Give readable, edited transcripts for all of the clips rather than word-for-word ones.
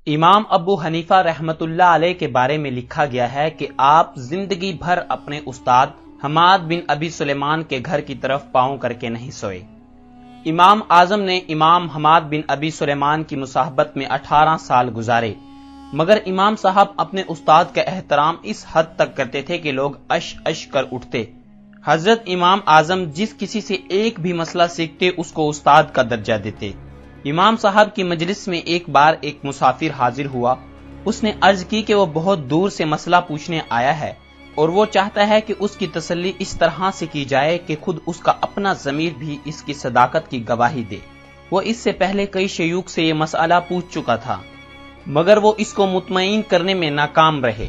امام ابو حنیفہ رحمت اللہ علیہ کے بارے میں لکھا گیا ہے کہ آپ زندگی بھر اپنے استاد حماد بن ابی سلیمان کے گھر کی طرف پاؤں کر کے نہیں سوئے۔ امام اعظم نے امام حماد بن ابی سلیمان کی مصاحبت میں 18 سال گزارے، مگر امام صاحب اپنے استاد کا احترام اس حد تک کرتے تھے کہ لوگ اش اش کر اٹھتے۔ حضرت امام اعظم جس کسی سے ایک بھی مسئلہ سیکھتے اس کو استاد کا درجہ دیتے۔ امام صاحب کی مجلس میں ایک بار ایک مسافر حاضر ہوا۔ اس نے عرض کی کہ وہ بہت دور سے مسئلہ پوچھنے آیا ہے اور وہ چاہتا ہے کہ اس کی تسلی اس طرح سے کی جائے کہ خود اس کا اپنا ضمیر بھی اس کی صداقت کی گواہی دے۔ وہ اس سے پہلے کئی شیوخ سے یہ مسئلہ پوچھ چکا تھا، مگر وہ اس کو مطمئن کرنے میں ناکام رہے۔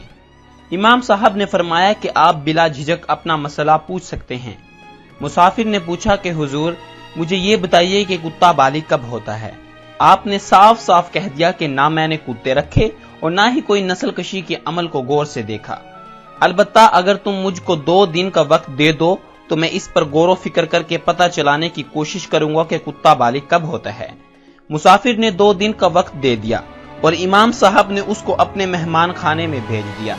امام صاحب نے فرمایا کہ آپ بلا جھجک اپنا مسئلہ پوچھ سکتے ہیں۔ مسافر نے پوچھا کہ حضور، مجھے یہ بتائیے کہ کتا بالغ کب ہوتا ہے؟ آپ نے صاف صاف کہہ دیا کہ نہ میں نے کتے رکھے اور نہ ہی کوئی نسل کشی کے عمل کو غور سے دیکھا، البتہ اگر تم مجھ کو 2 دن کا وقت دے دو تو میں اس پر غور و فکر کر کے پتہ چلانے کی کوشش کروں گا کہ کتا بالغ کب ہوتا ہے۔ مسافر نے 2 دن کا وقت دے دیا اور امام صاحب نے اس کو اپنے مہمان خانے میں بھیج دیا۔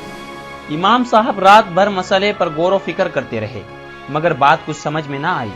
امام صاحب رات بھر مسئلے پر غور و فکر کرتے رہے، مگر بات کچھ سمجھ میں نہ آئی۔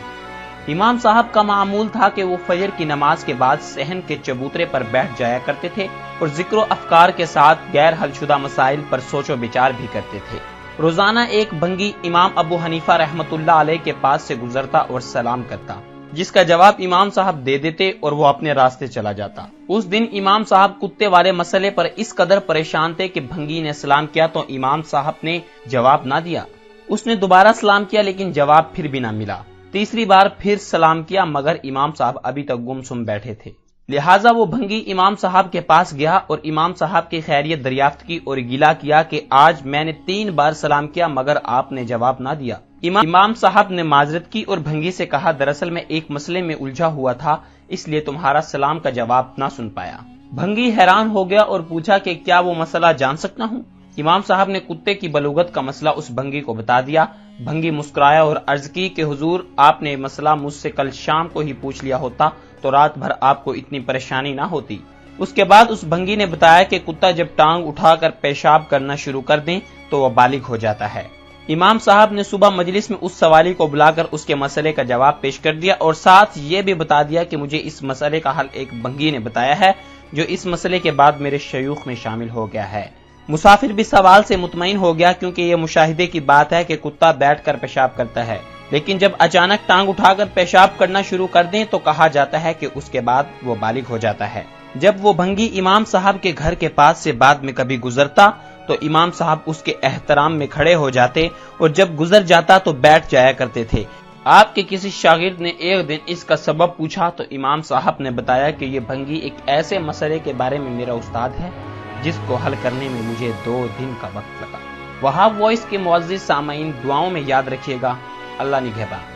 امام صاحب کا معمول تھا کہ وہ فجر کی نماز کے بعد صحن کے چبوترے پر بیٹھ جایا کرتے تھے اور ذکر و افکار کے ساتھ غیر حل شدہ مسائل پر سوچ و بچار بھی کرتے تھے۔ روزانہ ایک بھنگی امام ابو حنیفہ رحمت اللہ علیہ کے پاس سے گزرتا اور سلام کرتا، جس کا جواب امام صاحب دے دیتے اور وہ اپنے راستے چلا جاتا۔ اس دن امام صاحب کتے والے مسئلے پر اس قدر پریشان تھے کہ بھنگی نے سلام کیا تو امام صاحب نے جواب نہ دیا۔ اس نے دوبارہ سلام کیا لیکن جواب پھر بھی نہ ملا۔ تیسری بار پھر سلام کیا مگر امام صاحب ابھی تک گم سم بیٹھے تھے۔ لہٰذا وہ بھنگی امام صاحب کے پاس گیا اور امام صاحب کی خیریت دریافت کی اور گلہ کیا کہ آج میں نے 3 بار سلام کیا مگر آپ نے جواب نہ دیا۔ امام صاحب نے معذرت کی اور بھنگی سے کہا، دراصل میں ایک مسئلے میں الجھا ہوا تھا، اس لیے تمہارا سلام کا جواب نہ سن پایا۔ بھنگی حیران ہو گیا اور پوچھا کہ کیا وہ مسئلہ جان سکتا ہوں؟ امام صاحب نے کتے کی بلوغت کا مسئلہ اس بھنگی کو بتا دیا۔ بھنگی مسکرایا اور عرض کی کہ حضور، آپ نے مسئلہ مجھ سے کل شام کو ہی پوچھ لیا ہوتا تو رات بھر آپ کو اتنی پریشانی نہ ہوتی۔ اس کے بعد اس بھنگی نے بتایا کہ کتا جب ٹانگ اٹھا کر پیشاب کرنا شروع کر دیں تو وہ بالغ ہو جاتا ہے۔ امام صاحب نے صبح مجلس میں اس سوالی کو بلا کر اس کے مسئلے کا جواب پیش کر دیا اور ساتھ یہ بھی بتا دیا کہ مجھے اس مسئلے کا حل ایک بھنگی نے بتایا ہے جو اس مسئلے کے بعد میرے شیوخ میں شامل ہو گیا ہے۔ مسافر بھی سوال سے مطمئن ہو گیا کیونکہ یہ مشاہدے کی بات ہے کہ کتا بیٹھ کر پیشاب کرتا ہے، لیکن جب اچانک ٹانگ اٹھا کر پیشاب کرنا شروع کر دیں تو کہا جاتا ہے کہ اس کے بعد وہ بالغ ہو جاتا ہے۔ جب وہ بھنگی امام صاحب کے گھر کے پاس سے بعد میں کبھی گزرتا تو امام صاحب اس کے احترام میں کھڑے ہو جاتے اور جب گزر جاتا تو بیٹھ جایا کرتے تھے۔ آپ کے کسی شاگرد نے ایک دن اس کا سبب پوچھا تو امام صاحب نے بتایا کہ یہ بھنگی ایک ایسے مسئلے کے بارے میں میرا استاد ہے جس کو حل کرنے میں مجھے 2 دن کا وقت لگا۔ وہاب وائس کے معزز سامعین، دعاؤں میں یاد رکھیے گا۔ اللہ نگہبان۔